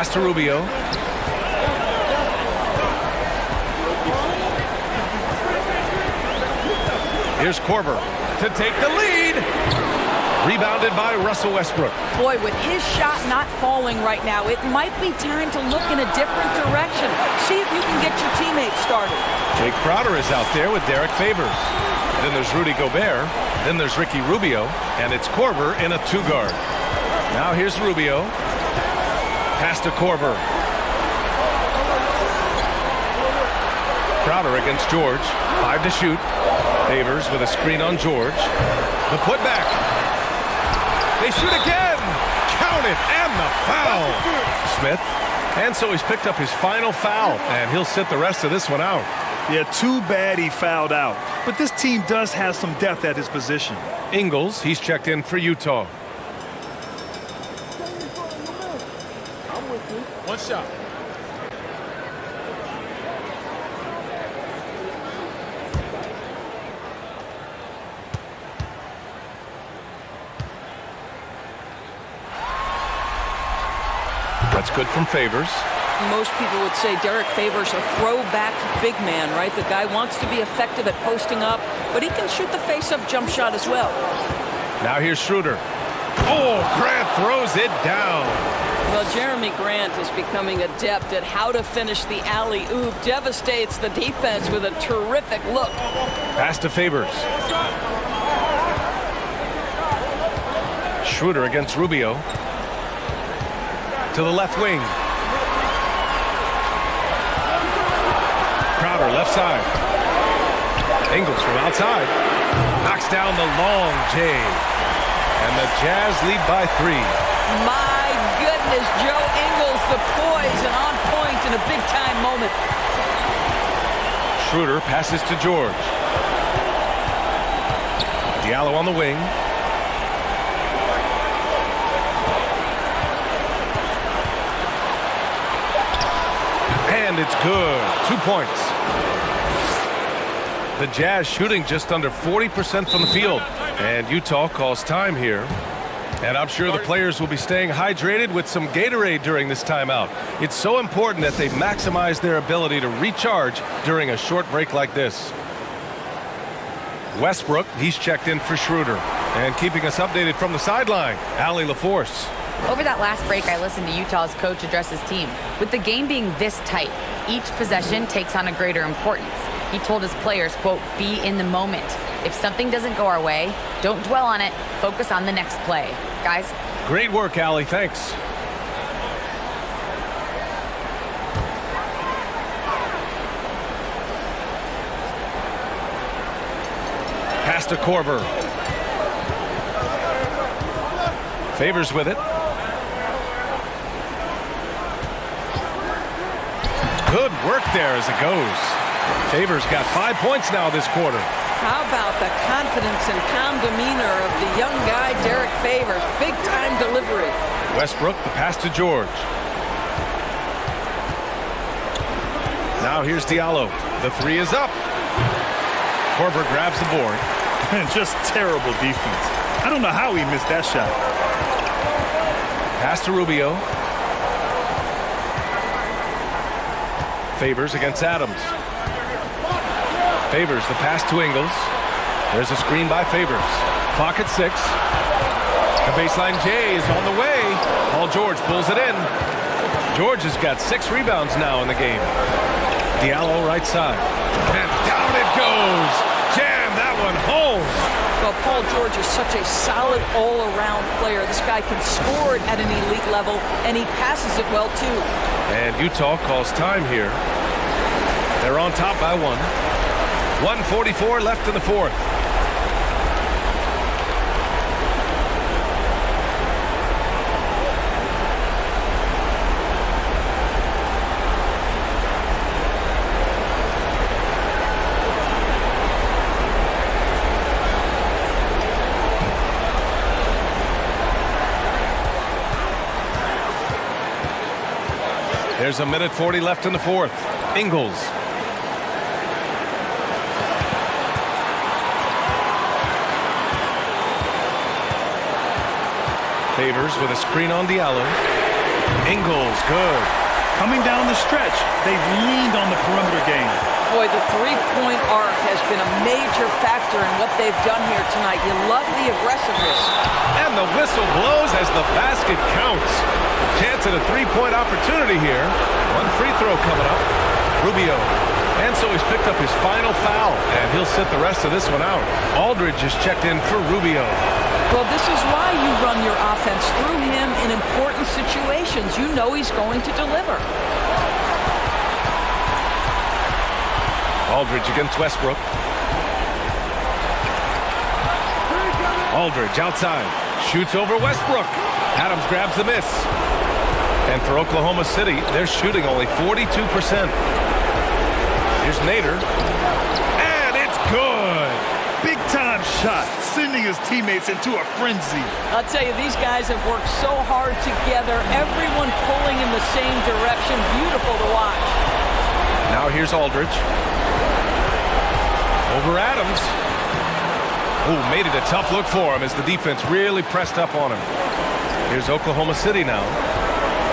Pass to Rubio. Here's Korver to take the lead. Rebounded by Russell Westbrook. Boy, with his shot not falling right now, it might be time to look in a different direction. See if you can get your teammates started. Jake Crowder is out there with Derek Favors. Then there's Rudy Gobert. Then there's Ricky Rubio. And it's Korver in a two-guard. Now here's Rubio. Pass to Korver. Crowder against George. 5 to shoot. Favors with a screen on George. The putback. They shoot again. Count it. And the foul. Smith. And so he's picked up his final foul. And he'll sit the rest of this one out. Yeah, too bad he fouled out. But this team does have some depth at his position. Ingles, he's checked in for Utah. One shot. That's good from Favors. Most people would say Derek Favors a throwback big man, right? The guy wants to be effective at posting up, but he can shoot the face-up jump shot as well. Now here's Schroeder. Oh, Grant throws it down. Well, Jeremy Grant is becoming adept at how to finish the alley-oop. Devastates the defense with a terrific look. Pass to Favors. Schroeder against Rubio. To the left wing. Crowder left side. Ingles from outside. Knocks down the long J. And the Jazz lead by 3. My goodness, Joe Ingles, the poise and on point in a big-time moment. Schroeder passes to George. Diallo on the wing. And it's good. 2 points. The Jazz shooting just under 40% from the field. And Utah calls time here. And I'm sure the players will be staying hydrated with some Gatorade during this timeout. It's so important that they maximize their ability to recharge during a short break like this. Westbrook, he's checked in for Schroeder. And keeping us updated from the sideline, Allie LaForce. Over that last break, I listened to Utah's coach address his team. With the game being this tight, each possession takes on a greater importance. He told his players, quote, be in the moment. If something doesn't go our way, don't dwell on it. Focus on the next play. Guys. Great work, Allie. Thanks. Pass to Korver. Favors with it. Good work there as it goes. Favors got 5 points now this quarter. How about the confidence and calm demeanor of the young guy, Derek Favors? Big-time delivery. Westbrook, the pass to George. Now here's Diallo. The 3 is up. Korver grabs the board. And just terrible defense. I don't know how he missed that shot. Pass to Rubio. Favors against Adams. Favors the pass to Ingles. There's a screen by Favors. Clock at 6. The baseline J is on the way. Paul George pulls it in. George has got 6 rebounds now in the game. Diallo right side. And down it goes. Jam that one home. Well, Paul George is such a solid all-around player. This guy can score it at an elite level, and he passes it well, too. And Utah calls time here. They're on top by 1. 1:44 left in the fourth. There's a minute 40 left in the fourth. Ingles. Favors with a screen on Diallo. Ingles, good. Coming down the stretch, they've leaned on the perimeter game. Boy, the three-point arc has been a major factor in what they've done here tonight. You love the aggressiveness. And the whistle blows as the basket counts. Chance at a three-point opportunity here. One free throw coming up. Rubio. And so he's picked up his final foul, and he'll sit the rest of this one out. Aldridge is checked in for Rubio. Well, this is why you run your offense through him in important situations. You know he's going to deliver. Aldridge against Westbrook. Aldridge outside. Shoots over Westbrook. Adams grabs the miss. And for Oklahoma City, they're shooting only 42%. Here's Nader. And it's good. Big-time shot, sending his teammates into a frenzy. I'll tell you, these guys have worked so hard together. Everyone pulling in the same direction. Beautiful to watch. Now here's Aldridge. Over Adams. Oh, made it a tough look for him as the defense really pressed up on him. Here's Oklahoma City now.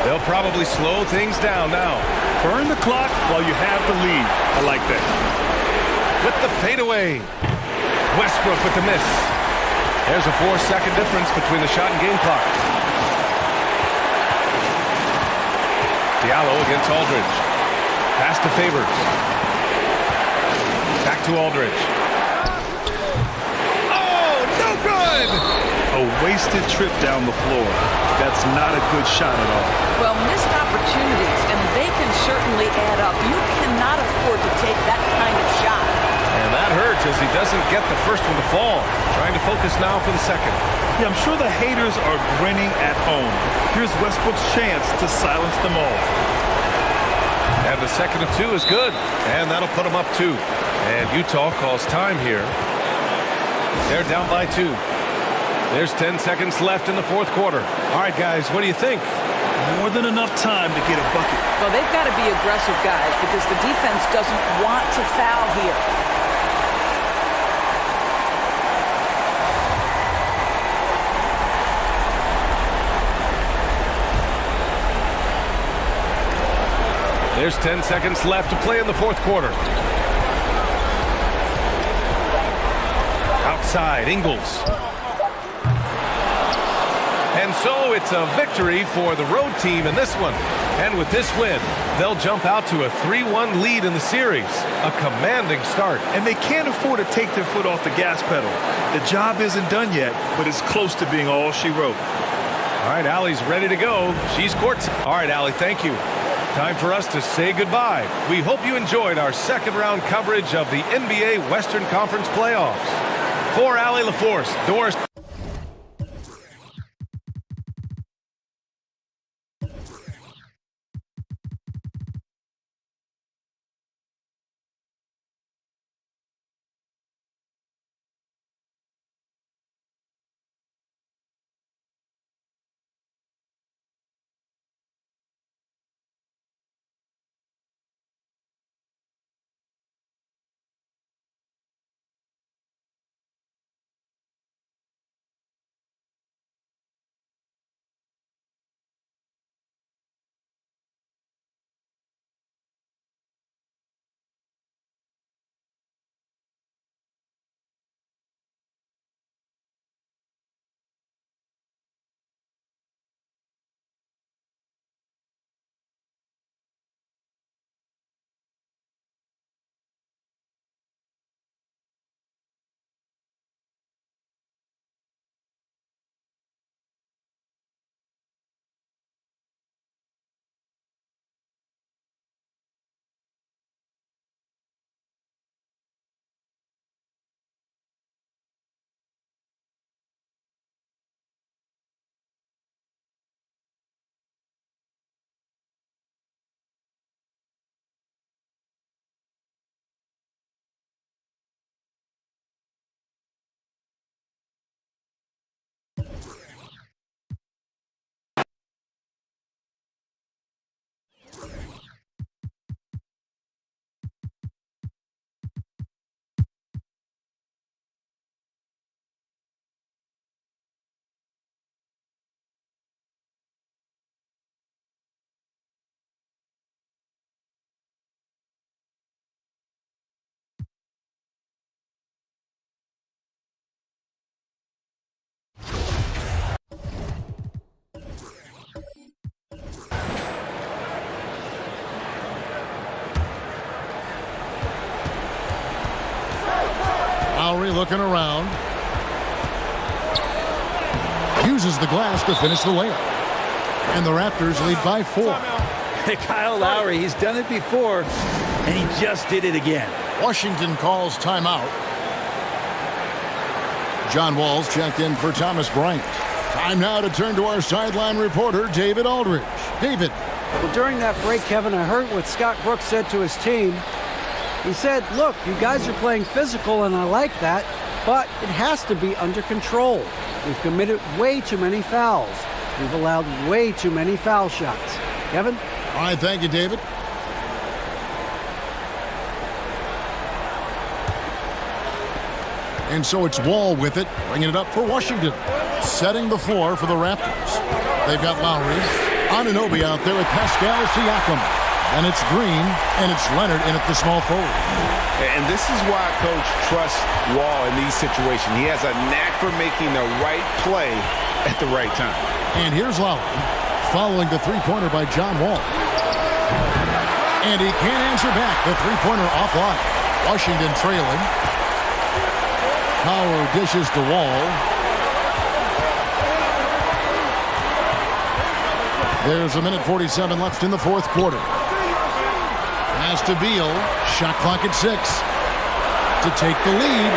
They'll probably slow things down now. Burn the clock while you have the lead. I like that. With the fadeaway. Westbrook with the miss. There's a 4-second difference between the shot and game clock. Diallo against Aldridge. Pass to Favors. Back to Aldridge. Oh, no good! A wasted trip down the floor. That's not a good shot at all. Well, missed opportunities, and they can certainly add up. You cannot afford to take that kind of shot. And that hurts as he doesn't get the first one to fall. Trying to focus now for the second. Yeah, I'm sure the haters are grinning at home. Here's Westbrook's chance to silence them all. And the second of two is good. And that'll put them up 2. And Utah calls time here. They're down by 2. There's 10 seconds left in the fourth quarter. All right, guys, what do you think? More than enough time to get a bucket. Well, they've got to be aggressive, guys, because the defense doesn't want to foul here. There's 10 seconds left to play in the fourth quarter. Outside, Ingles. And so it's a victory for the road team in this one. And with this win, they'll jump out to a 3-1 lead in the series. A commanding start. And they can't afford to take their foot off the gas pedal. The job isn't done yet, but it's close to being all she wrote. All right, Allie's ready to go. She's courtside. All right, Allie, thank you. Time for us to say goodbye. We hope you enjoyed our second round coverage of the NBA Western Conference Playoffs. For Allie LaForce, Doris. Lowry looking around. Uses the glass to finish the layup. And the Raptors lead by 4. Kyle Lowry, he's done it before, and he just did it again. Washington calls timeout. John Wall's checked in for Thomas Bryant. Time now to turn to our sideline reporter, David Aldridge. David. Well, during that break, Kevin, I heard what Scott Brooks said to his team. He said, look, you guys are playing physical, and I like that, but it has to be under control. We've committed way too many fouls. We've allowed way too many foul shots. Kevin? All right, thank you, David. And so it's Wall with it, bringing it up for Washington. Setting the floor for the Raptors. They've got Lowry. Anunoby out there with Pascal Siakam. And it's Green, and it's Leonard in at the small forward. And this is why Coach trusts Wall in these situations. He has a knack for making the right play at the right time. And here's Lowry, following the three-pointer by John Wall. And he can't answer back. The three-pointer offline. Washington trailing. Power dishes to Wall. There's a minute 47 left in the fourth quarter. Pass to Beal. Shot clock at 6. To take the lead.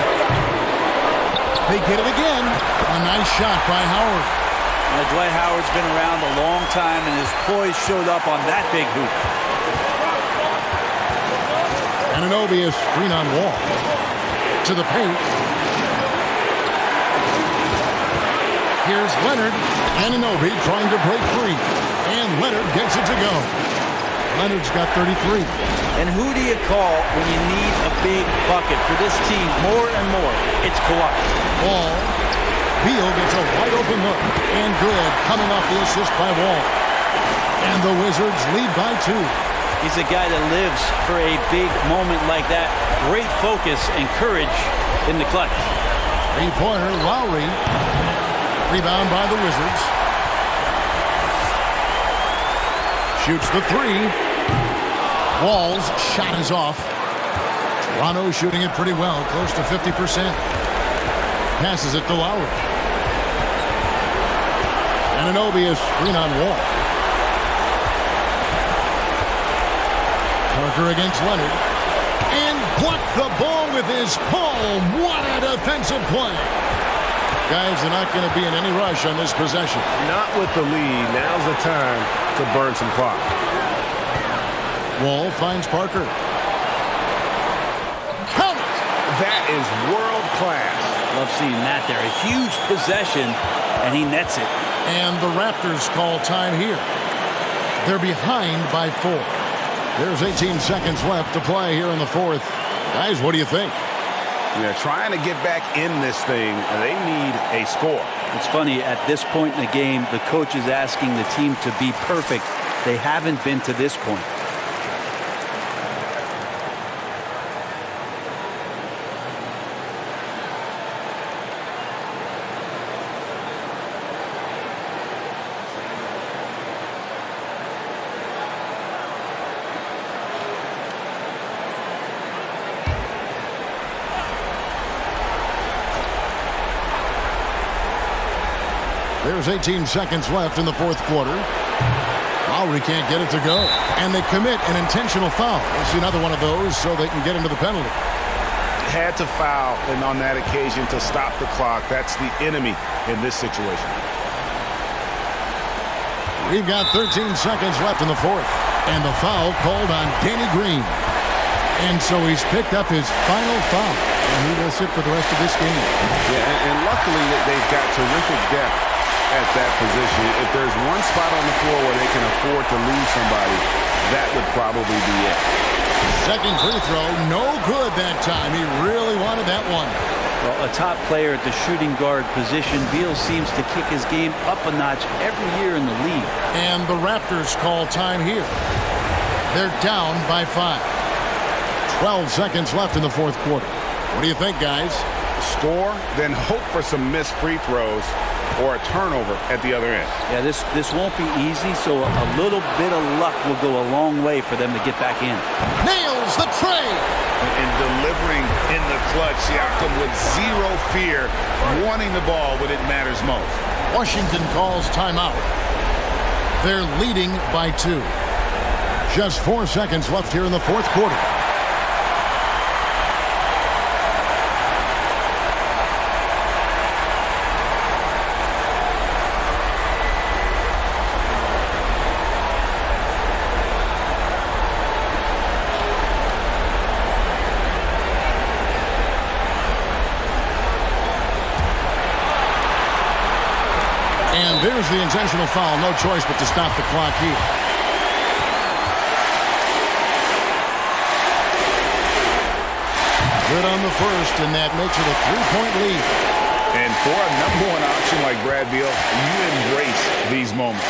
They get it again. A nice shot by Howard. Dwight Howard's been around a long time, and his poise showed up on that big hoop. Anunoby is screen on Wall. To the paint. Here's Leonard. Anunoby trying to break free. And Leonard gets it to go. Leonard's got 33. And who do you call when you need a big bucket for this team more and more? It's Kawhi. Wall. Beal gets a wide-open look. And good, coming off the assist by Wall. And the Wizards lead by 2. He's a guy that lives for a big moment like that. Great focus and courage in the clutch. Three-pointer, Lowry. Rebound by the Wizards. Shoots the 3. Wall's shot is off. Toronto shooting it pretty well, close to 50%. Passes it to Lowry. Anunoby is screen on Wall. Parker against Leonard. And blocked the ball with his palm. What a defensive play. Guys, they're not going to be in any rush on this possession. Not with the lead. Now's the time to burn some clock. Wall finds Parker. Count it! That is world class. Love seeing that there. A huge possession, and he nets it. And the Raptors call time here. They're behind by 4. There's 18 seconds left to play here in the fourth. Guys, what do you think? They're trying to get back in this thing, and they need a score. It's funny, at this point in the game, the coach is asking the team to be perfect. They haven't been to this point. There's 18 seconds left in the fourth quarter. Lowry can't get it to go. And they commit an intentional foul. We'll see another one of those so they can get into the penalty. Had to foul, and on that occasion to stop the clock. That's the enemy in this situation. We've got 13 seconds left in the fourth. And the foul called on Danny Green. And so he's picked up his final foul. And he will sit for the rest of this game. Yeah, and luckily they've got terrific depth at that position. If there's one spot on the floor where they can afford to lose somebody, that would probably be it. Second free throw, no good that time. He really wanted that one. Well, a top player at the shooting guard position, Beal seems to kick his game up a notch every year in the league. And the Raptors call time here. They're down by 5. 12 seconds left in the fourth quarter. What do you think, guys? Score, then hope for some missed free throws. or a turnover at the other end. Yeah, this won't be easy, so a little bit of luck will go a long way for them to get back in. Nails the tray. And delivering in the clutch, Siakam with zero fear, wanting the ball when it matters most. Washington calls timeout. They're leading by 2. Just 4 seconds left here in the fourth quarter. And there's the intentional foul. No choice but to stop the clock here. Good on the first, and that makes it a 3-point lead. And for a number 1 option like Brad Beal, you embrace these moments.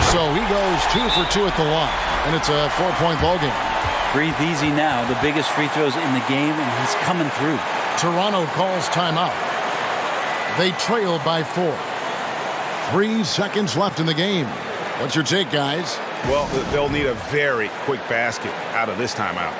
So he goes 2 for 2 at the line, and it's a 4-point ball game. Breathe easy now. The biggest free throws in the game, and he's coming through. Toronto calls timeout. They trail by 4. 3 seconds left in the game. What's your take, guys? Well, they'll need a very quick basket out of this timeout.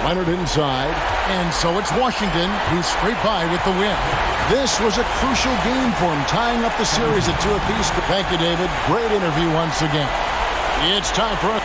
Leonard inside, and so it's Washington who's straight by with the win. This was a crucial game for him, tying up the series at 2 apiece. Thank you, David. Great interview once again. It's time for us.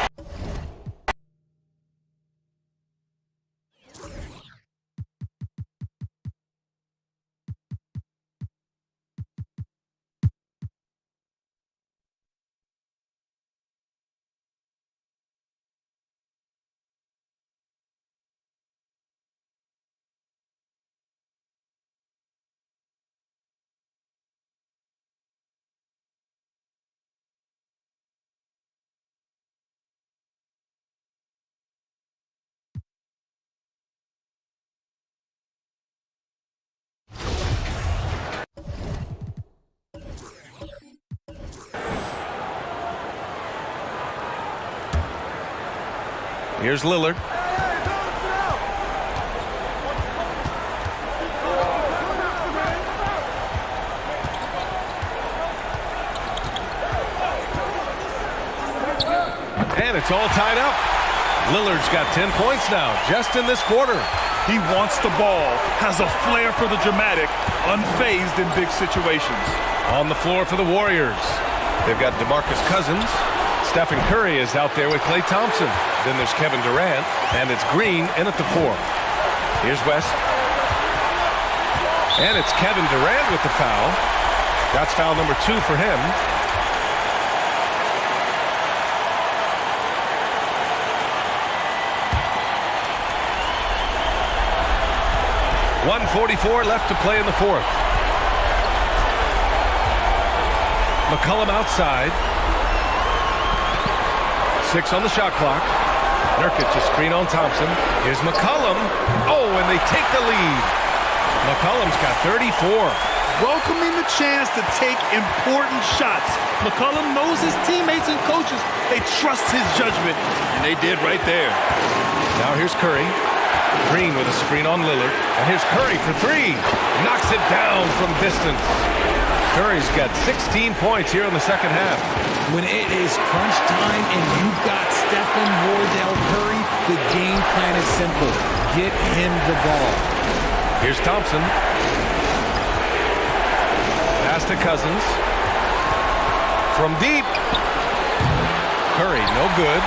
Here's Lillard. And it's all tied up. Lillard's got 10 points now, just in this quarter. He wants the ball, has a flair for the dramatic, unfazed in big situations. On the floor for the Warriors, they've got DeMarcus Cousins. Stephen Curry is out there with Klay Thompson. Then there's Kevin Durant, and it's Green in at the 4. Here's West. And it's Kevin Durant with the foul. That's foul number 2 for him. .144 left to play in the fourth. McCollum outside. 6 on the shot clock. Nurkic a screen on Thompson. Here's McCollum. Oh, and they take the lead. McCollum's got 34. Welcoming the chance to take important shots. McCollum knows his teammates and coaches. They trust his judgment, and they did right there. Now here's Curry. Green with a screen on Lillard. And here's Curry for 3. Knocks it down from distance. Curry's got 16 points here in the second half. When it is crunch time and you've got Stephen Wardell Curry, the game plan is simple. Get him the ball. Here's Thompson. Pass to Cousins. From deep. Curry, no good.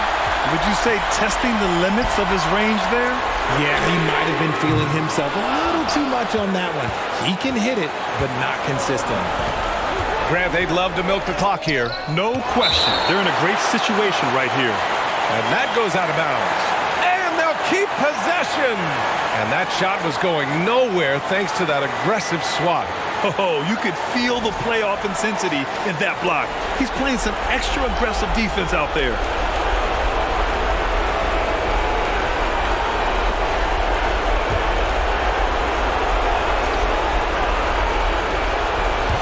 Would you say testing the limits of his range there? Yeah, he might have been feeling himself a little too much on that one. He can hit it, but not consistent. Grant, they'd love to milk the clock here. No question. They're in a great situation right here. And that goes out of bounds. And they'll keep possession. And that shot was going nowhere thanks to that aggressive swat. Oh, you could feel the playoff intensity in that block. He's playing some extra aggressive defense out there.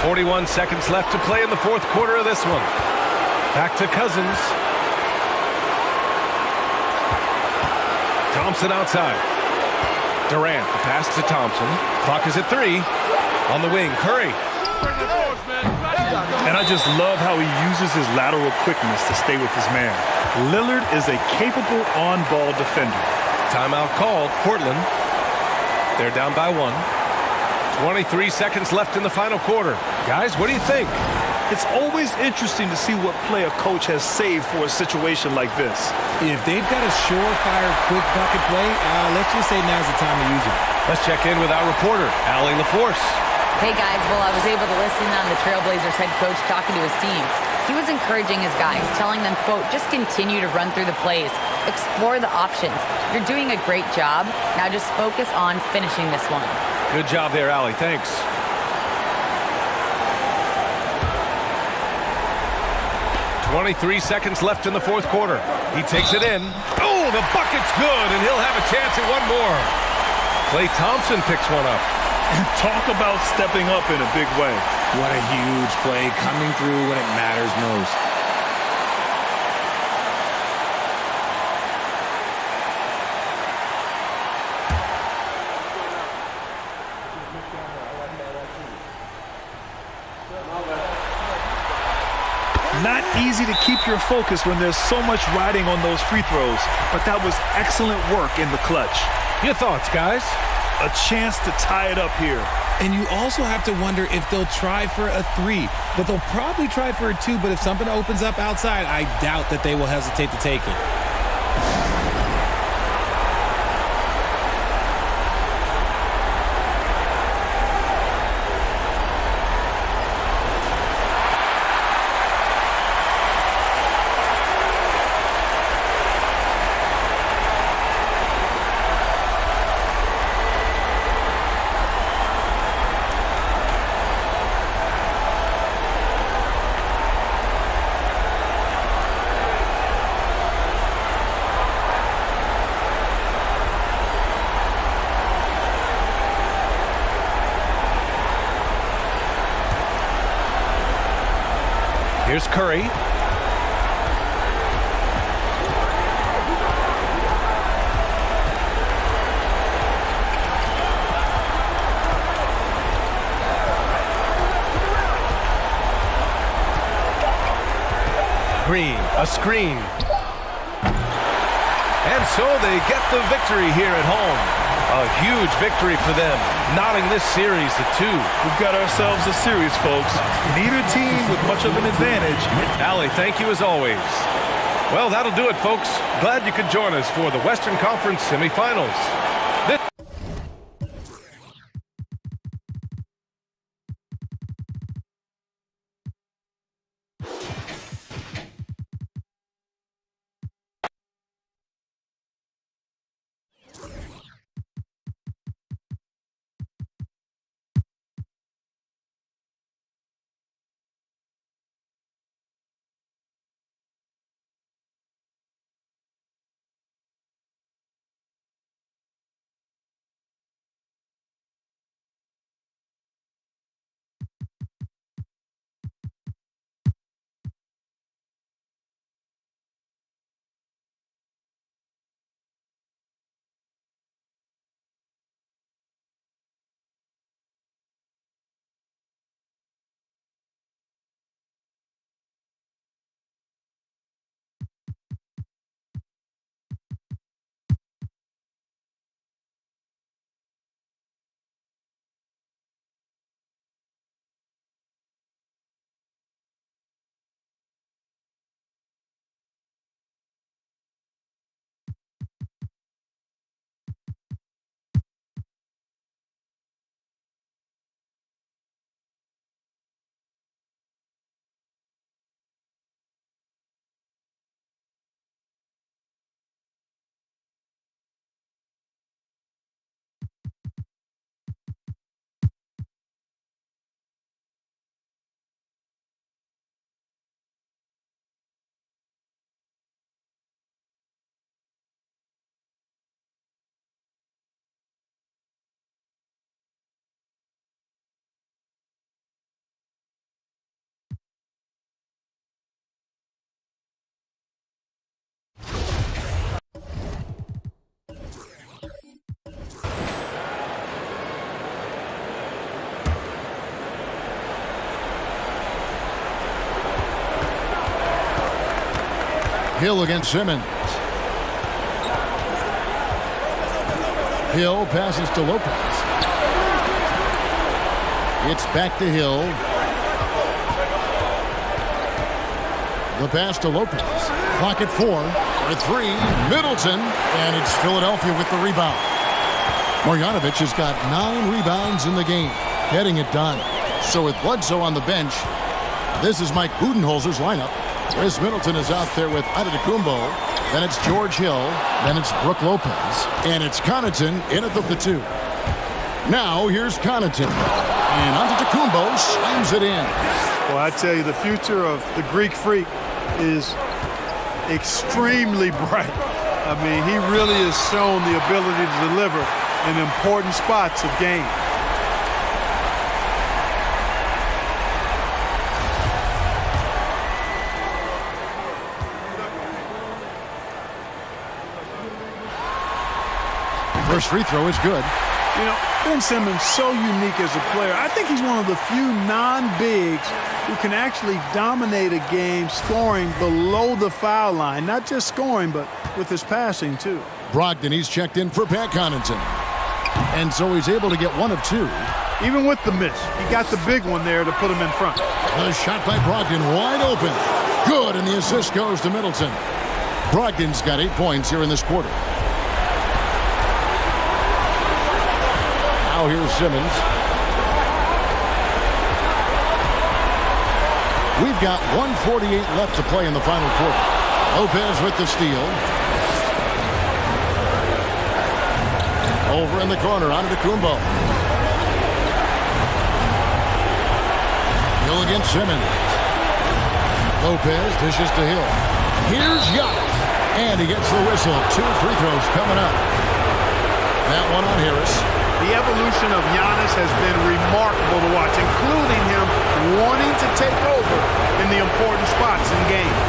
.41 seconds left to play in the fourth quarter of this one. Back to Cousins. Thompson outside. Durant, the pass to Thompson. Clock is at 3. On the wing, Curry. And I just love how he uses his lateral quickness to stay with his man. Lillard is a capable on-ball defender. Timeout called. Portland. They're down by 1. 23 seconds left in the final quarter. Guys, what do you think? It's always interesting to see what play a coach has saved for a situation like this. If they've got a surefire, quick bucket play, let's just say now's the time to use it. Let's check in with our reporter, Allie LaForce. Hey guys, well, I was able to listen on the Trailblazers head coach talking to his team. He was encouraging his guys, telling them, quote, just continue to run through the plays, explore the options. You're doing a great job. Now just focus on finishing this one. Good job there, Allie. Thanks. .23 seconds left in the fourth quarter. He takes it in. Oh, the bucket's good, and he'll have a chance at one more. Klay Thompson picks one up. And talk about stepping up in a big way. What a huge play, coming through when it matters most. Not easy to keep your focus when there's so much riding on those free throws, but that was excellent work in the clutch. Your thoughts, guys? A chance to tie it up here. And you also have to wonder if they'll try for a 3, but they'll probably try for a 2, but if something opens up outside, I doubt that they will hesitate to take it. Here's Curry. Green, a screen. And so they get the victory here at home. A huge victory for them, knotting this series to 2. We've got ourselves a series, folks. Neither team with much of an advantage. Allie, thank you as always. Well, that'll do it, folks. Glad you could join us for the Western Conference semifinals. Hill against Simmons. Hill passes to Lopez. It's back to Hill. The pass to Lopez. Clock at 4. For 3. Middleton. And it's Philadelphia with the rebound. Marjanovic has got 9 rebounds in the game. Getting it done. So with Bledsoe on the bench, this is Mike Budenholzer's lineup. Chris Middleton is out there with Antetokounmpo. Then it's George Hill. Then it's Brook Lopez. And it's Connaughton in at the 2. Now here's Connaughton. And Antetokounmpo slams it in. Well, I tell you, the future of the Greek Freak is extremely bright. I mean, he really has shown the ability to deliver in important spots of game. First free throw is good. You know, Ben Simmons so unique as a player. I think he's one of the few non-bigs who can actually dominate a game scoring below the foul line. Not just scoring, but with his passing, too. Brogdon, he's checked in for Pat Connaughton. And so he's able to get 1 of 2. Even with the miss, he got the big one there to put him in front. The shot by Brogdon, wide open. Good, and the assist goes to Middleton. Brogdon's got 8 points here in this quarter. Now here's Simmons. We've got 1:48 left to play in the final quarter. Lopez with the steal. Over in the corner, Antetokounmpo. Hill against Simmons. Lopez dishes to Hill. Here's Giannis. And he gets the whistle. 2 free throws coming up. That one on Harris. The evolution of Giannis has been remarkable to watch, including him wanting to take over in the important spots in games.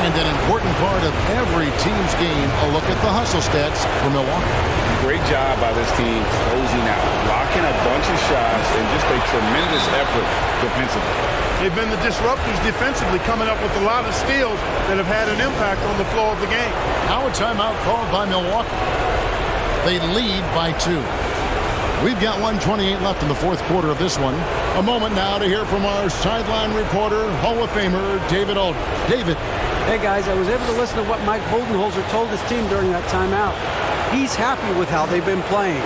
And an important part of every team's game, a look at the hustle stats for Milwaukee. Great job by this team closing out, blocking a bunch of shots, and just a tremendous effort defensively. They've been the disruptors defensively, coming up with a lot of steals that have had an impact on the flow of the game. Now a timeout called by Milwaukee. They lead by 2. We've got 1:28 left in the fourth quarter of this one. A moment now to hear from our sideline reporter, Hall of Famer David Aldridge. David. Hey, guys, I was able to listen to what Mike Budenholzer told his team during that timeout. He's happy with how they've been playing.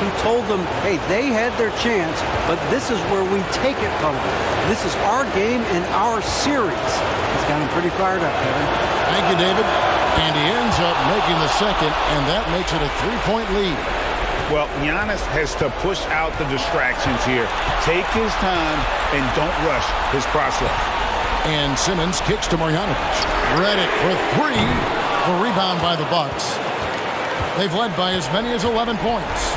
He told them, hey, they had their chance, but this is where we take it from them. This is our game and our series. He's got him pretty fired up, Kevin. Thank you, David. And he ends up making the second, and that makes it a 3-point lead. Well, Giannis has to push out the distractions here. Take his time and don't rush his process. And Simmons kicks to Marjanovic. Redick for 3. The rebound by the Bucks. They've led by as many as 11 points.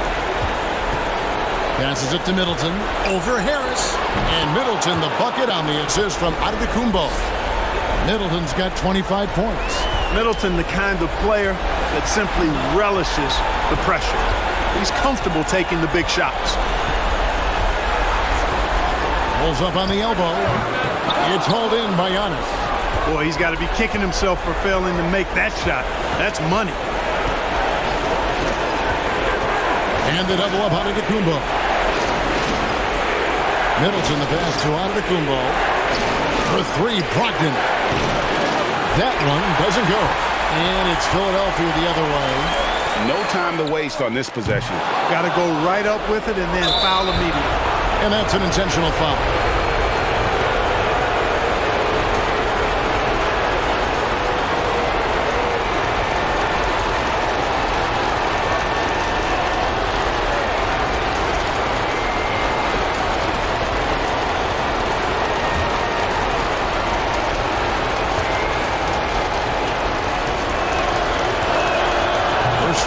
Passes it to Middleton. Over Harris. And Middleton the bucket on the assist from Antetokounmpo. Middleton's got 25 points. Middleton, the kind of player that simply relishes the pressure. He's comfortable taking the big shots. Pulls up on the elbow. It's hauled in by Giannis. Boy, he's got to be kicking himself for failing to make that shot. That's money. And the double up Antetokounmpo. Middleton the pass to Antetokounmpo. For 3, Brogdon. That one doesn't go. And it's Philadelphia the other way. No time to waste on this possession. Got to go right up with it and then foul immediately. And that's an intentional foul.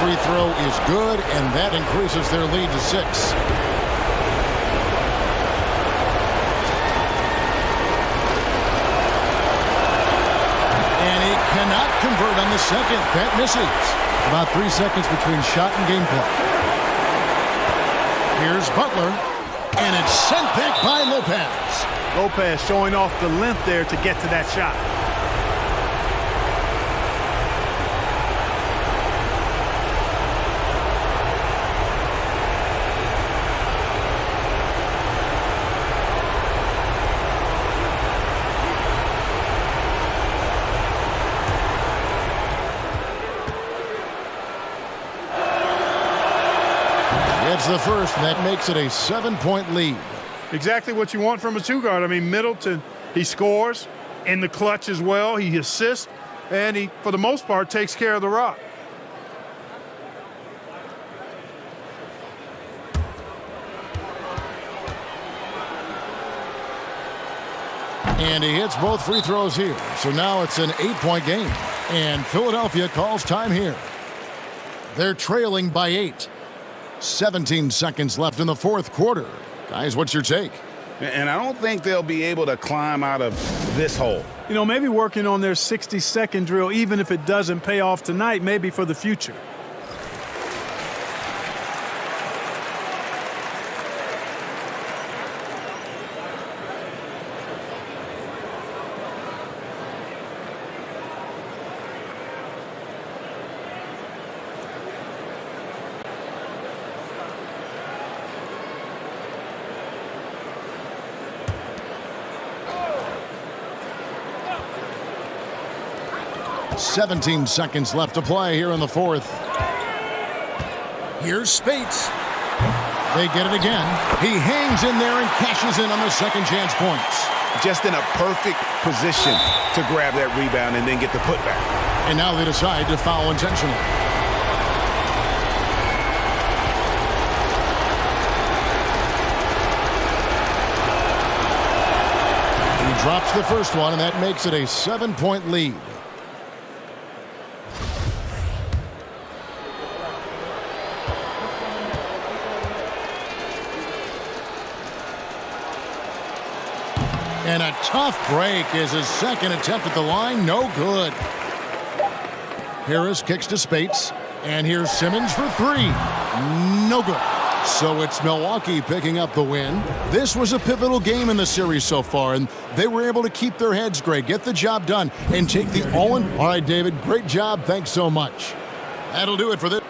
Free throw is good, and that increases their lead to 6. And he cannot convert on the second. That misses. About 3 seconds between shot and game clock. Here's Butler, and it's sent back by Lopez. Lopez showing off the length there to get to that shot. That's the first, and that makes it a 7-point lead. Exactly what you want from a two-guard. I mean, Middleton, he scores in the clutch as well. He assists, and he, for the most part, takes care of the rock. And he hits both free throws here. So now it's an 8-point game. And Philadelphia calls time here. They're trailing by 8. 17 seconds left in the fourth quarter. Guys, what's your take? And I don't think they'll be able to climb out of this hole. You know, maybe working on their 60-second drill, even if it doesn't pay off tonight, maybe for the future. Seventeen seconds left to play here in the fourth. Here's Spates. They get it again. He hangs in there and cashes in on the second chance points. Just in a perfect position to grab that rebound and then get the putback. And now they decide to foul intentionally. He drops the first one, and that makes it a 7-point lead. And a tough break is his second attempt at the line. No good. Harris kicks to Spates. And here's Simmons for three. No good. So it's Milwaukee picking up the win. This was a pivotal game in the series so far, and they were able to keep their heads great, get the job done, and take the all-in. All right, David, great job. Thanks so much. That'll do it for this.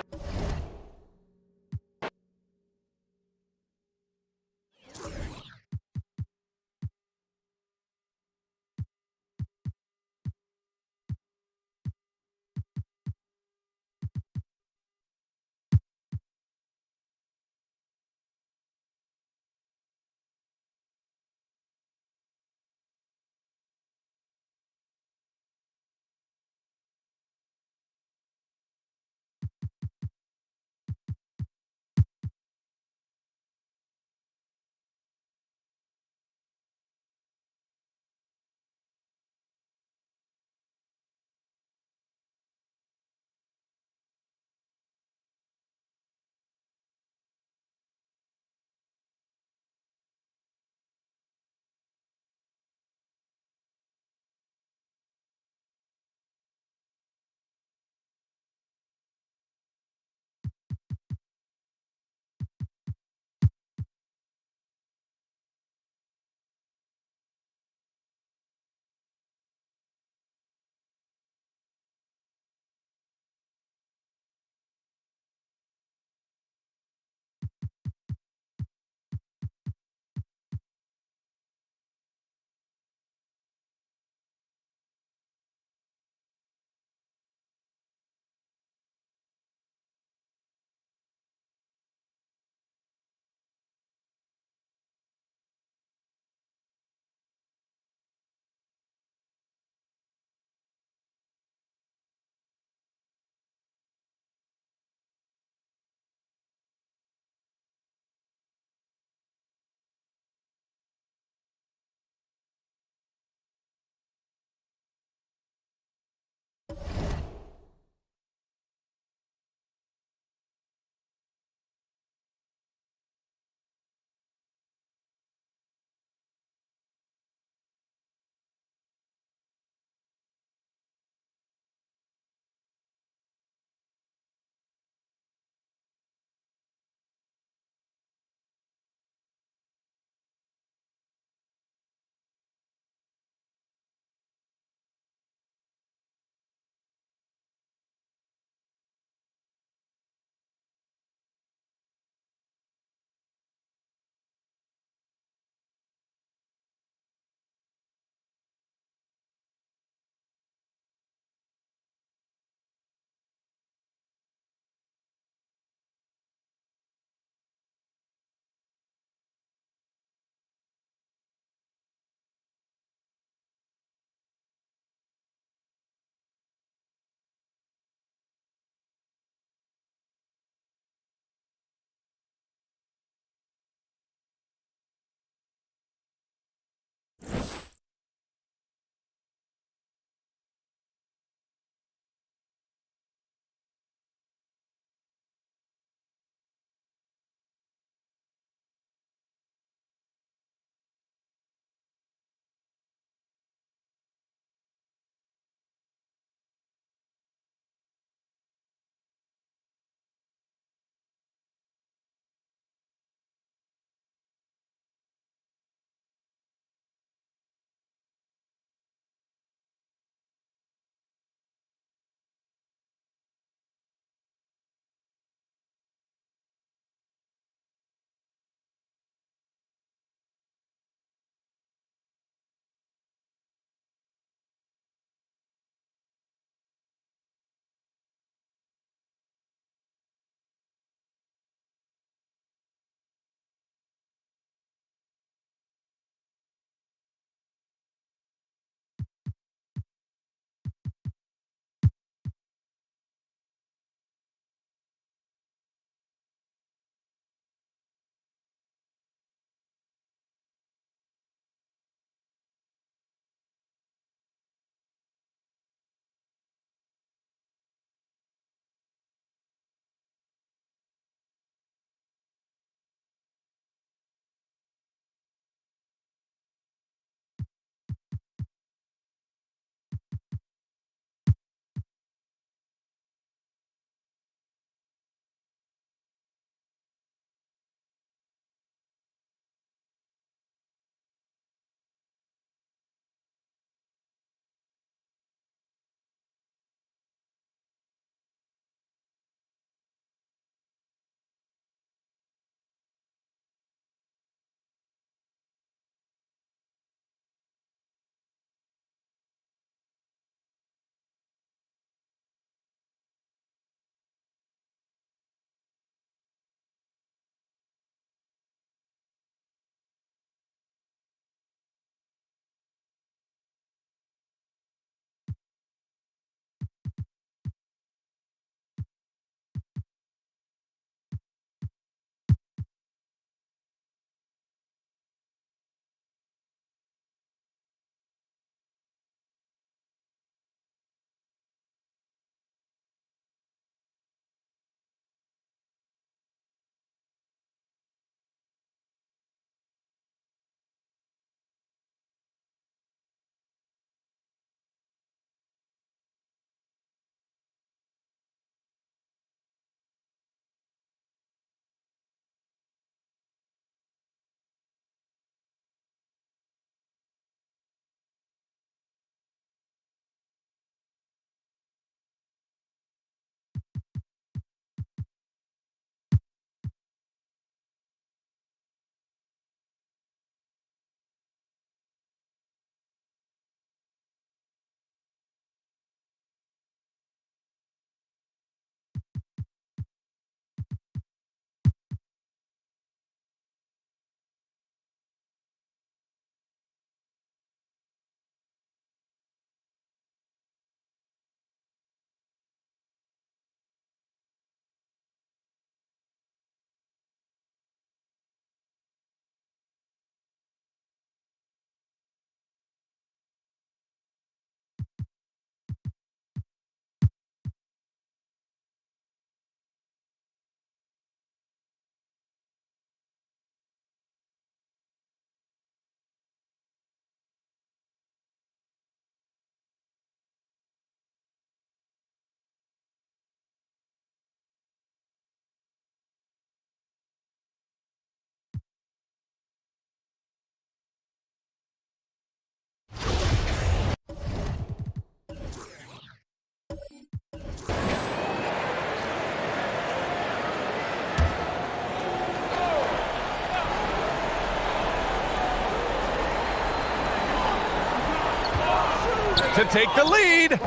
to take the lead.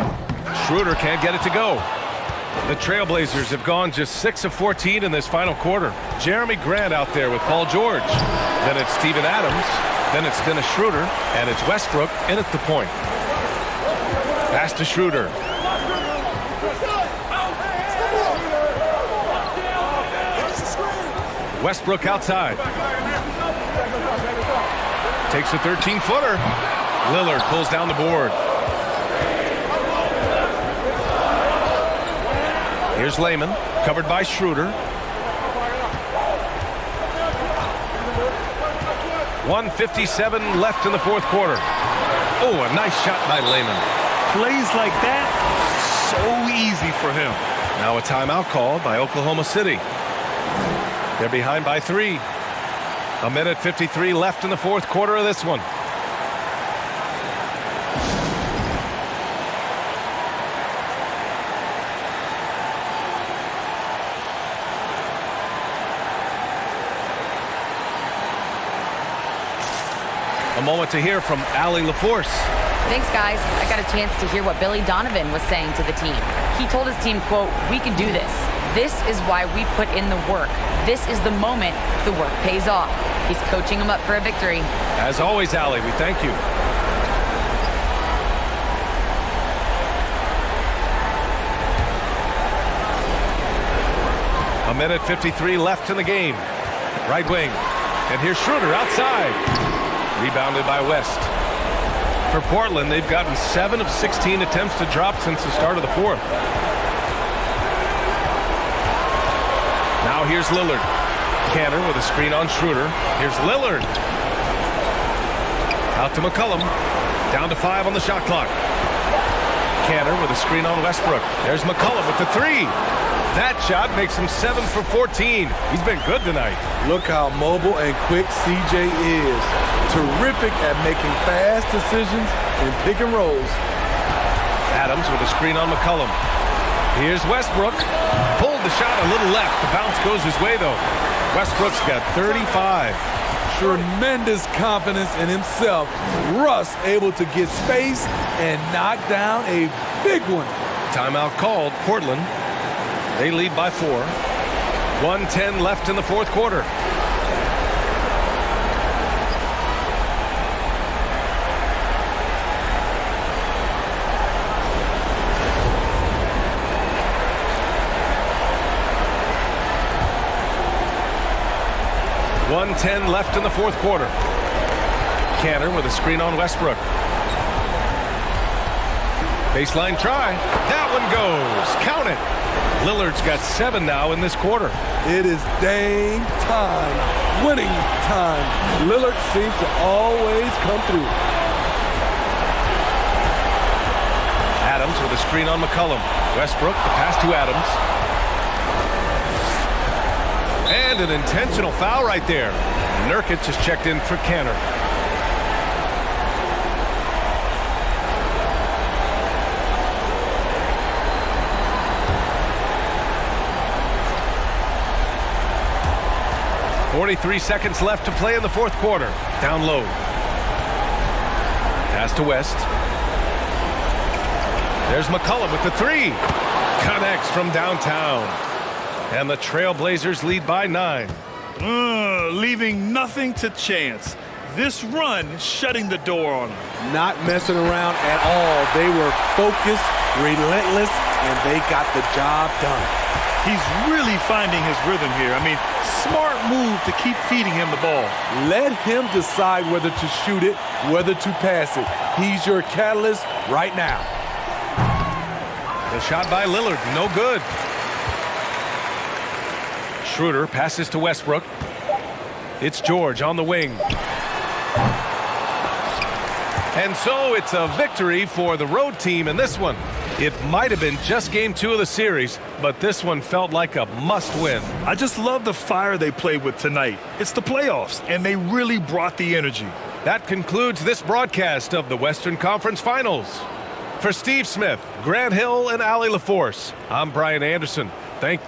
Schroeder can't get it to go. The Trailblazers have gone just 6 of 14 in this final quarter. Jeremy Grant out there with Paul George. Then it's Steven Adams. Then it's Dennis Schroeder. And it's Westbrook in at the point. Pass to Schroeder. Westbrook outside. Takes a 13-footer. Lillard pulls down the board. Here's Layman, covered by Schroeder. 1:57 left in the fourth quarter. Oh, a nice shot by Layman. Plays like that, so easy for him. Now a timeout called by Oklahoma City. They're behind by 3. 1:53 left in the fourth quarter of this one. A moment to hear from Allie LaForce. Thanks, guys. I got a chance to hear what Billy Donovan was saying to the team. He told his team, quote, "We can do this. This is why we put in the work. This is the moment the work pays off." He's coaching them up for a victory. As always, Allie, we thank you. A minute 53 left in the game. Right wing. And here's Schroeder outside. Rebounded by West. For Portland, they've gotten 7 of 16 attempts to drop since the start of the fourth. Now here's Lillard. Cantor with a screen on Schroeder. Here's Lillard. Out to McCollum. Down to 5 on the shot clock. Cantor with a screen on Westbrook. There's McCollum with the 3. That shot makes him 7 for 14. He's been good tonight. Look how mobile and quick CJ is. Terrific at making fast decisions in pick and rolls. Adams with a screen on McCollum. Here's Westbrook. Pulled the shot a little left. The bounce goes his way, though. Westbrook's got 35. Tremendous confidence in himself. Russ able to get space and knock down a big one. Timeout called. Portland. They lead by 4. 1:10 left in the fourth quarter. .110 left in the fourth quarter. Cantor with a screen on Westbrook. Baseline try. That one goes. Count it. Lillard's got 7 now in this quarter. It is dang time. Winning time. Lillard seems to always come through. Adams with a screen on McCollum. Westbrook, the pass to Adams. And an intentional foul right there. Nurkic has checked in for Cantor. .43 seconds left to play in the fourth quarter. Down low. Pass to West. There's McCollum with the 3. Connects from downtown. And the Trailblazers lead by 9. Leaving nothing to chance. This run shutting the door on them. Not messing around at all. They were focused, relentless, and they got the job done. He's really finding his rhythm here. I mean, smart move to keep feeding him the ball. Let him decide whether to shoot it, whether to pass it. He's your catalyst right now. The shot by Lillard, no good. Schroeder passes to Westbrook. It's George on the wing. And so it's a victory for the road team in this one. It might have been just game 2 of the series, but this one felt like a must-win. I just love the fire they played with tonight. It's the playoffs, and they really brought the energy. That concludes this broadcast of the Western Conference Finals. For Steve Smith, Grant Hill, and Allie LaForce, I'm Brian Anderson. Thank you.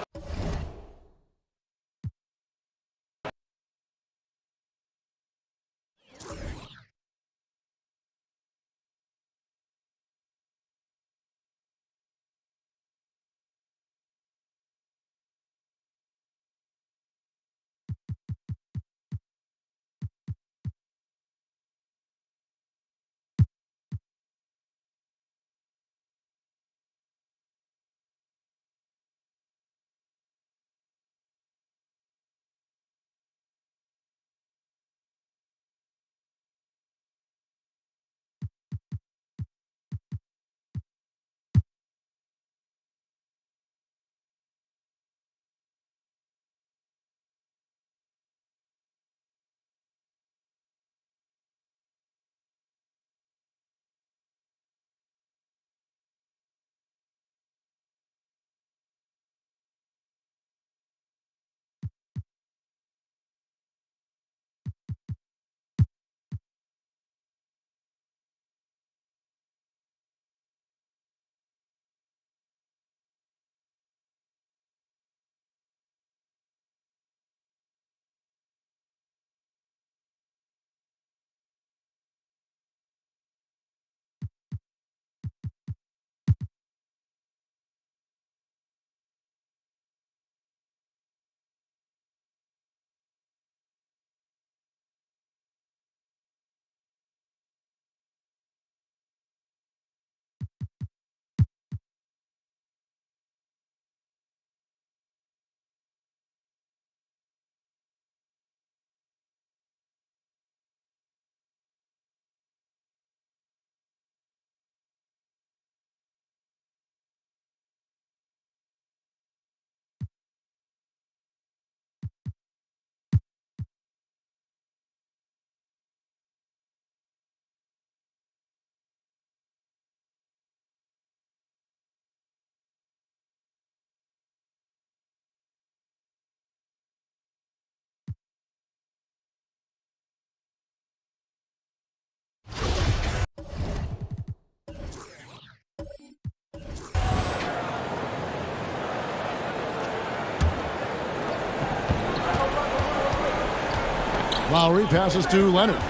Lowry passes to Leonard.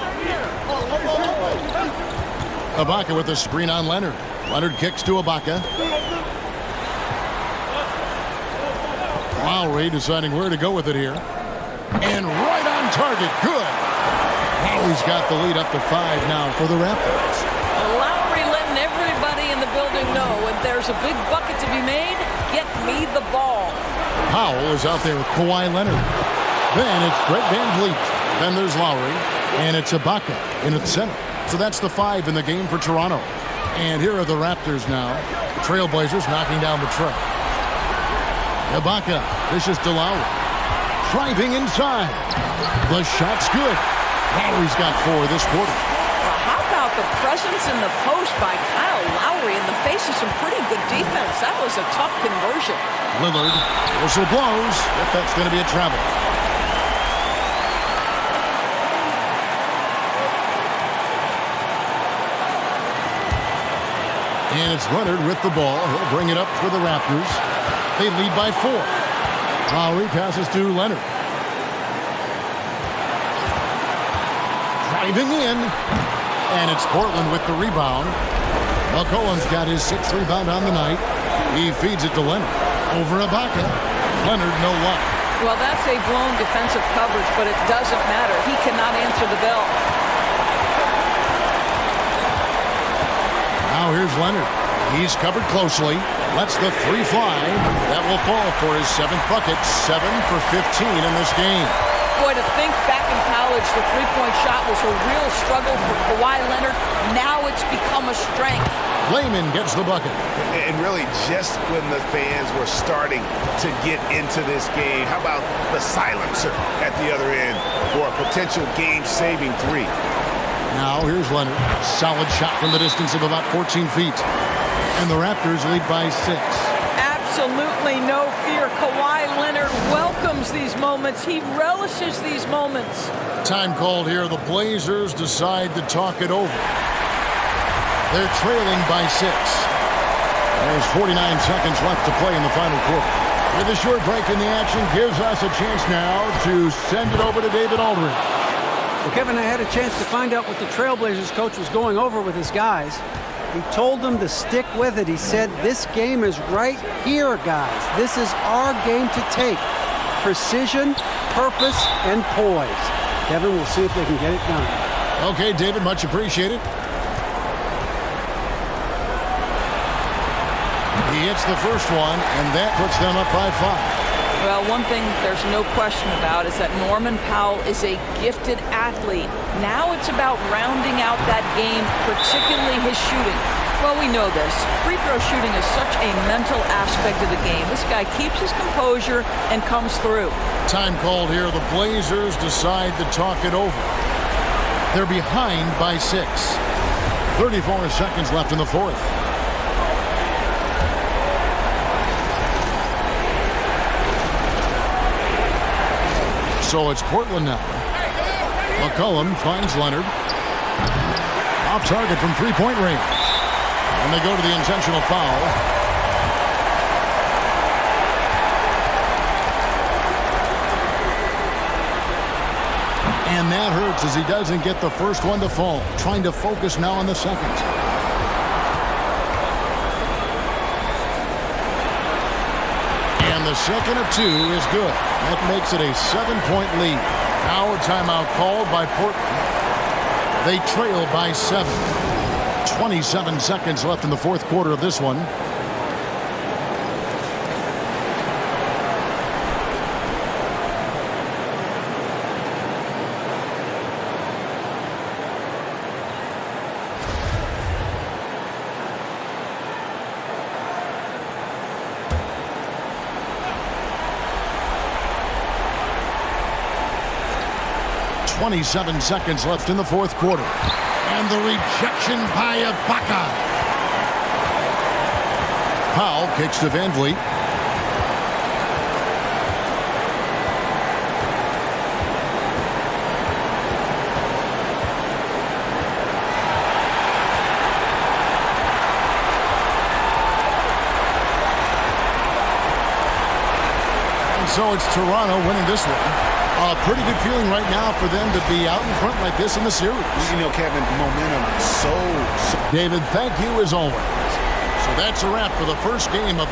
Ibaka with a screen on Leonard. Leonard kicks to Ibaka. Lowry deciding where to go with it here. And right on target. Good. Lowry's got the lead up to 5 now for the Raptors. Lowry letting everybody in the building know if there's a big bucket to be made, get me the ball. Powell is out there with Kawhi Leonard. Then it's Fred VanVleet. Then there's Lowry. And it's Ibaka in the center. So that's the 5 in the game for Toronto. And here are the Raptors now. The Trailblazers knocking down the tray. Ibaka, dishes to Lowry. Driving inside. The shot's good. Lowry's got 4 this quarter. Well, how about the presence in the post by Kyle Lowry in the face of some pretty good defense? That was a tough conversion. Lillard, whistle blows. If that's going to be a travel. And it's Leonard with the ball. He'll bring it up for the Raptors. They lead by 4. Lowry passes to Leonard. Driving in. And it's Portland with the rebound. McCollum's got his 6th rebound on the night. He feeds it to Leonard. Over Ibaka. Leonard, no luck. Well, that's a blown defensive coverage, but it doesn't matter. He cannot answer the bell. Now here's Leonard. He's covered closely. Lets the 3 fly. That will fall for his 7th bucket. 7 for 15 in this game. Boy, to think back in college, the three-point shot was a real struggle for Kawhi Leonard. Now it's become a strength. Layman gets the bucket. And really, just when the fans were starting to get into this game, how about the silencer at the other end for a potential game-saving 3? Now here's Leonard. Solid shot from the distance of about 14 feet. And the Raptors lead by 6. Absolutely no fear. Kawhi Leonard welcomes these moments. He relishes these moments. Time called here. The Blazers decide to talk it over. They're trailing by 6. There's 49 seconds left to play in the final quarter. With a short break in the action gives us a chance now to send it over to David Aldridge. Well, Kevin, I had a chance to find out what the Trailblazers coach was going over with his guys. He told them to stick with it. He said, this game is right here, guys. This is our game to take. Precision, purpose, and poise. Kevin, we'll see if they can get it done. Okay, David, much appreciated. He hits the first one, and that puts them up by 5. Well, one thing there's no question about is that Norman Powell is a gifted athlete. Now it's about rounding out that game, particularly his shooting. Well, we know this. Free throw shooting is such a mental aspect of the game. This guy keeps his composure and comes through. Time called here. The Blazers decide to talk it over. They're behind by 6. 34 seconds left in the 4th. So it's Portland now. McCollum finds Leonard. Off target from three-point range. And they go to the intentional foul. And that hurts as he doesn't get the first one to fall. Trying to focus now on the second. And the second of 2 is good. That makes it a 7-point lead. Now a timeout called by Portland. They trail by 7. 27 seconds left in the 4th quarter of this one. .27 seconds left in the 4th quarter. And the rejection by Ibaka. Powell kicks to VanVleet. And so it's Toronto winning this one. Pretty good feeling right now for them to be out in front like this in the series. You know, Kevin, momentum so. David, thank you as always. So that's a wrap for the first game of...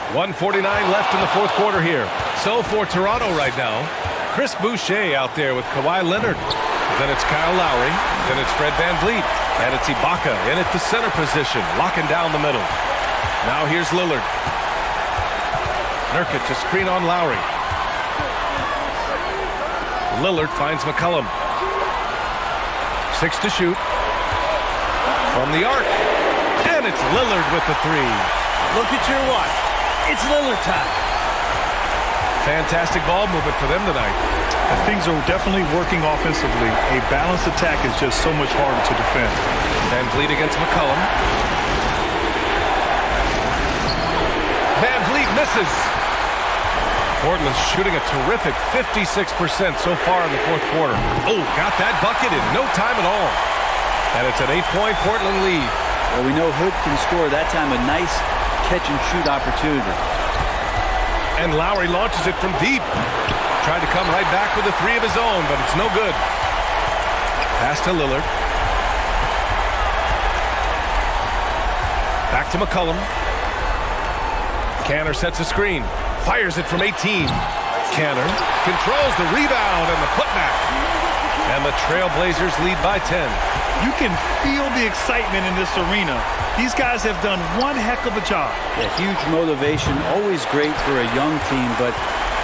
.149 left in the fourth quarter here. So for Toronto right now, Chris Boucher out there with Kawhi Leonard. Then it's Kyle Lowry. Then it's Fred VanVleet. And it's Ibaka in at the center position, locking down the middle. Now here's Lillard. Nurkic a screen on Lowry. Lillard finds McCollum. 6 to shoot. From the arc. And it's Lillard with the three. Look at your watch. It's Lillard time. Fantastic ball movement for them tonight. Things are definitely working offensively. A balanced attack is just so much harder to defend. VanVleet against McCollum. VanVleet misses. Portland's shooting a terrific 56% so far in the fourth quarter. Oh, got that bucket in no time at all. And it's an 8-point Portland lead. Well, we know Hood can score that time. A nice catch-and-shoot opportunity. And Lowry launches it from deep. Tried to come right back with a three of his own, but it's no good. Pass to Lillard. Back to McCollum. Canner sets a screen. Fires it from 18. Canner controls the rebound and the putback. And the Trailblazers lead by 10. You can feel the excitement in this arena. These guys have done one heck of a job. Yeah, huge motivation, always great for a young team, but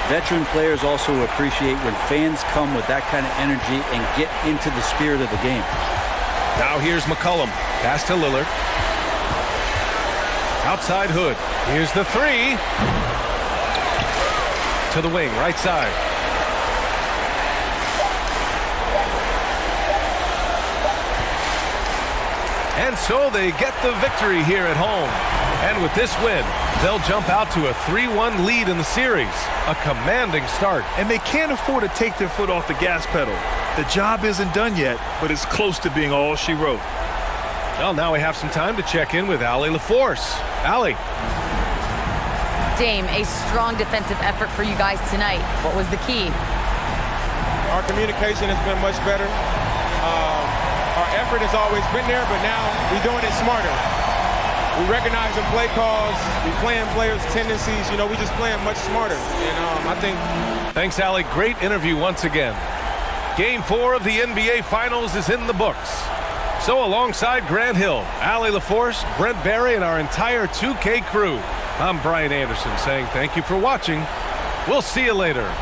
veteran players also appreciate when fans come with that kind of energy and get into the spirit of the game. Now here's McCollum. Pass to Lillard. Outside Hood. Here's the three. To the wing, right side. And so they get the victory here at home. And with this win, they'll jump out to a 3-1 lead in the series. A commanding start. And they can't afford to take their foot off the gas pedal. The job isn't done yet, but it's close to being all she wrote. Well, now we have some time to check in with Allie LaForce. Allie. Dame, a strong defensive effort for you guys tonight. What was the key? Our communication has been much better. Our effort has always been there, but now we're doing it smarter. We recognize the play calls. We playing players' tendencies. You know, we just playing much smarter. And I think... Thanks, Allie. Great interview once again. Game 4 of the NBA Finals is in the books. So alongside Grant Hill, Allie LaForce, Brent Barry, and our entire 2K crew, I'm Brian Anderson saying thank you for watching. We'll see you later.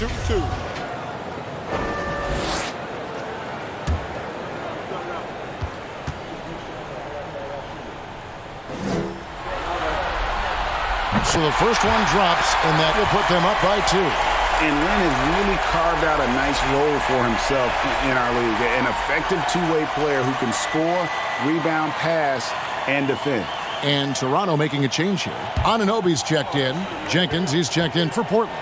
shoot two. So the first one drops, and that will put them up by 2. And Lynn has really carved out a nice role for himself in our league. An effective two-way player who can score, rebound, pass, and defend. And Toronto making a change here. Anunoby's checked in. Jenkins, he's checked in for Portland.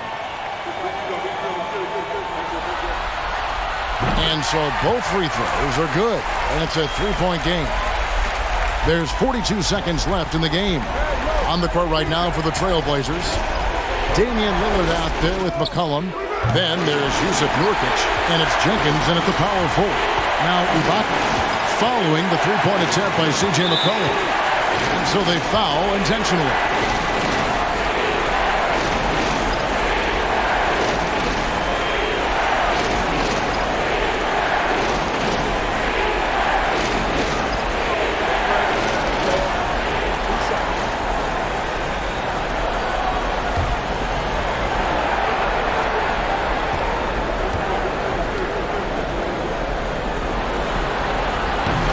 And so both free throws are good. And it's a 3-point game. There's 42 seconds left in the game. On the court right now for the Trailblazers. Damian Lillard out there with McCollum. Then there's Yusuf Nurkic. And it's Jenkins in at the power forward. Now Ibaka following the three-point attempt by C.J. McCollum. And so they foul intentionally.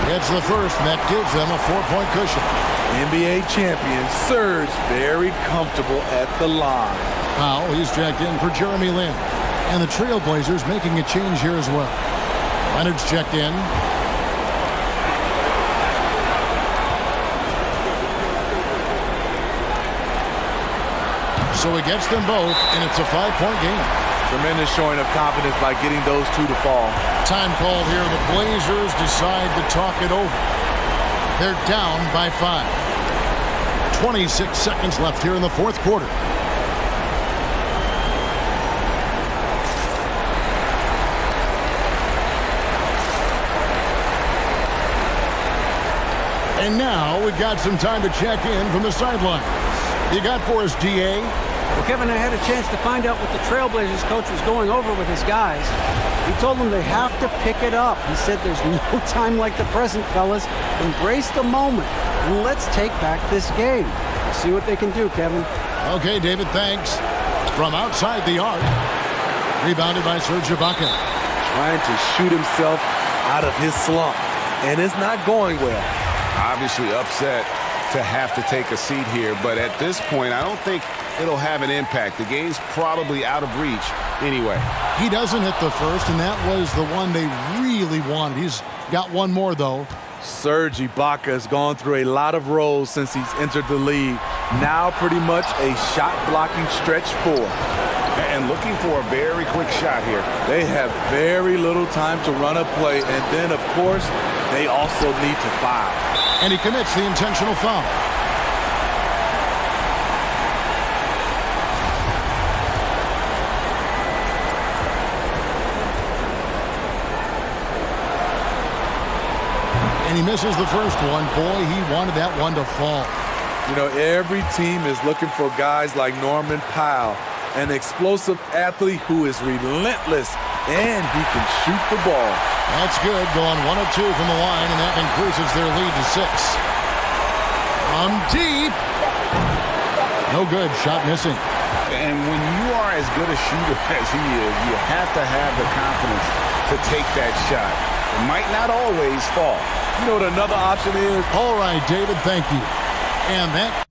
It's the first, and that gives them a 4-point cushion. NBA champion Serge very comfortable at the line. Powell, he's checked in for Jeremy Lin. And the Trailblazers making a change here as well. Leonard's checked in. So he gets them both, and it's a 5-point game. Tremendous showing of confidence by getting those two to fall. Time called here. The Blazers decide to talk it over. They're down by 5. 26 seconds left here in the fourth quarter. And now we've got some time to check in from the sidelines. You got for us, DA? Well, Kevin, I had a chance to find out what the Trailblazers coach was going over with his guys. He told them they have to pick it up. He said there's no time like the present, fellas. Embrace the moment, and let's take back this game. See what they can do, Kevin. Okay, David, thanks. From outside the arc. Rebounded by Serge Ibaka. Trying to shoot himself out of his slump, and it's not going well. Obviously upset to have to take a seat here, but at this point, I don't think it'll have an impact. The game's probably out of reach anyway. He doesn't hit the first, and that was the one they really wanted. He's got one more, though. Serge Ibaka has gone through a lot of roles since he's entered the league. Now pretty much a shot-blocking stretch 4. And looking for a very quick shot here. They have very little time to run a play, and then, of course, they also need to foul. And he commits the intentional foul. And he misses the first one. Boy, he wanted that one to fall. You know, every team is looking for guys like Norman Powell, an explosive athlete who is relentless, and he can shoot the ball. That's good, going 1 of 2 from the line, and that increases their lead to 6. From deep. No good, shot missing. And when you are as good a shooter as he is, you have to have the confidence to take that shot. It might not always fall. You know what another option is? All right, David, thank you. And that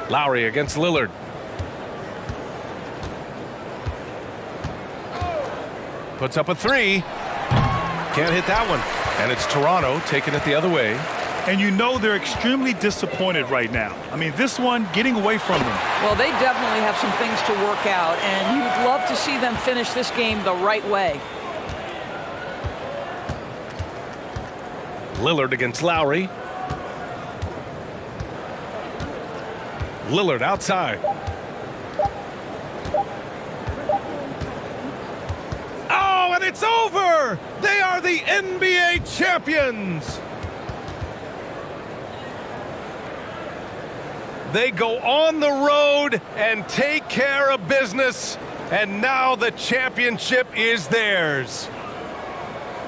Lowry against Lillard. Puts up a three. Can't hit that one. And it's Toronto taking it the other way. And you know they're extremely disappointed right now. I mean, this one getting away from them. Well, they definitely have some things to work out, and you would love to see them finish this game the right way. Lillard against Lowry. Lillard outside. Oh, and it's over! They are the NBA champions! They go on the road and take care of business, and now the championship is theirs.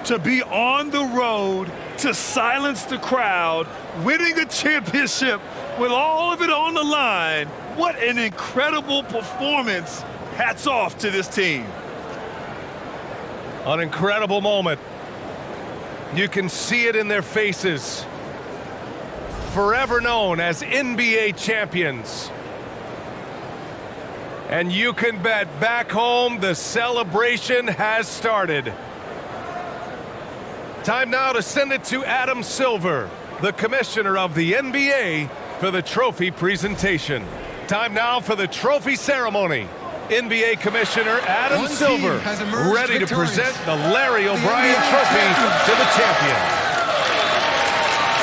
To be on the road, to silence the crowd, winning a championship with all of it on the line, what an incredible performance. Hats off to this team. An incredible moment. You can see it in their faces. Forever known as NBA champions. And you can bet back home the celebration has started. Time now to send it to Adam Silver, the commissioner of the NBA, for the trophy presentation. Time now for the trophy ceremony. NBA Commissioner Adam Silver, ready to present the Larry O'Brien Trophy to the champion.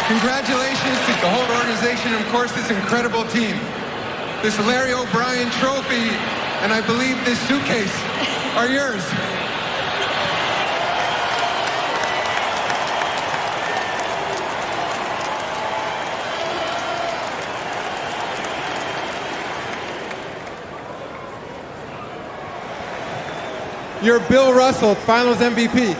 Congratulations to the whole organization and, of course, this incredible team. This Larry O'Brien Trophy, and I believe this suitcase are yours. You're Bill Russell, Finals MVP.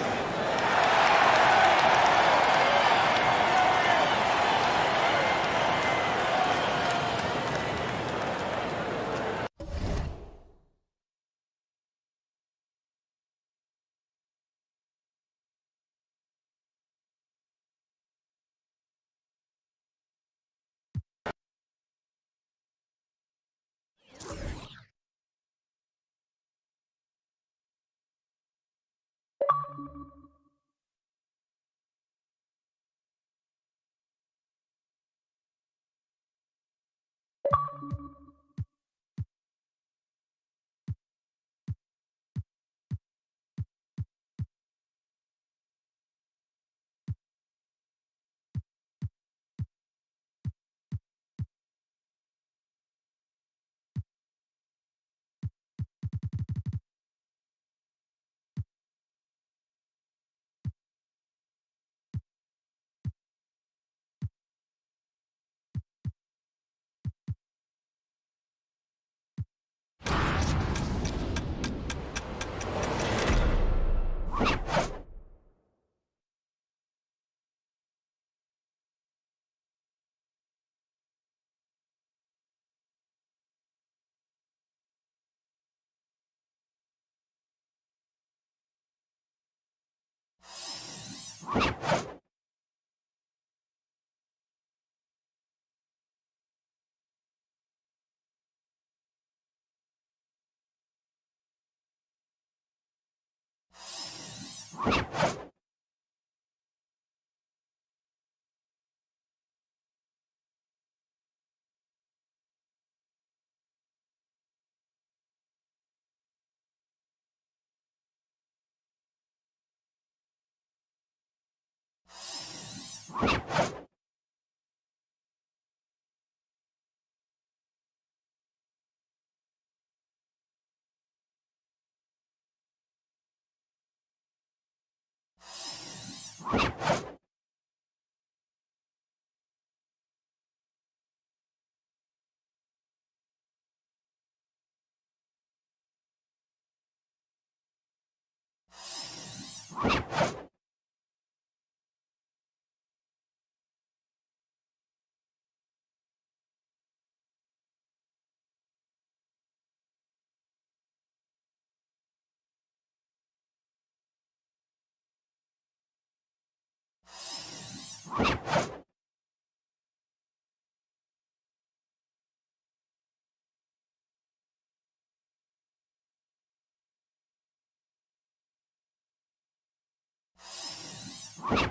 you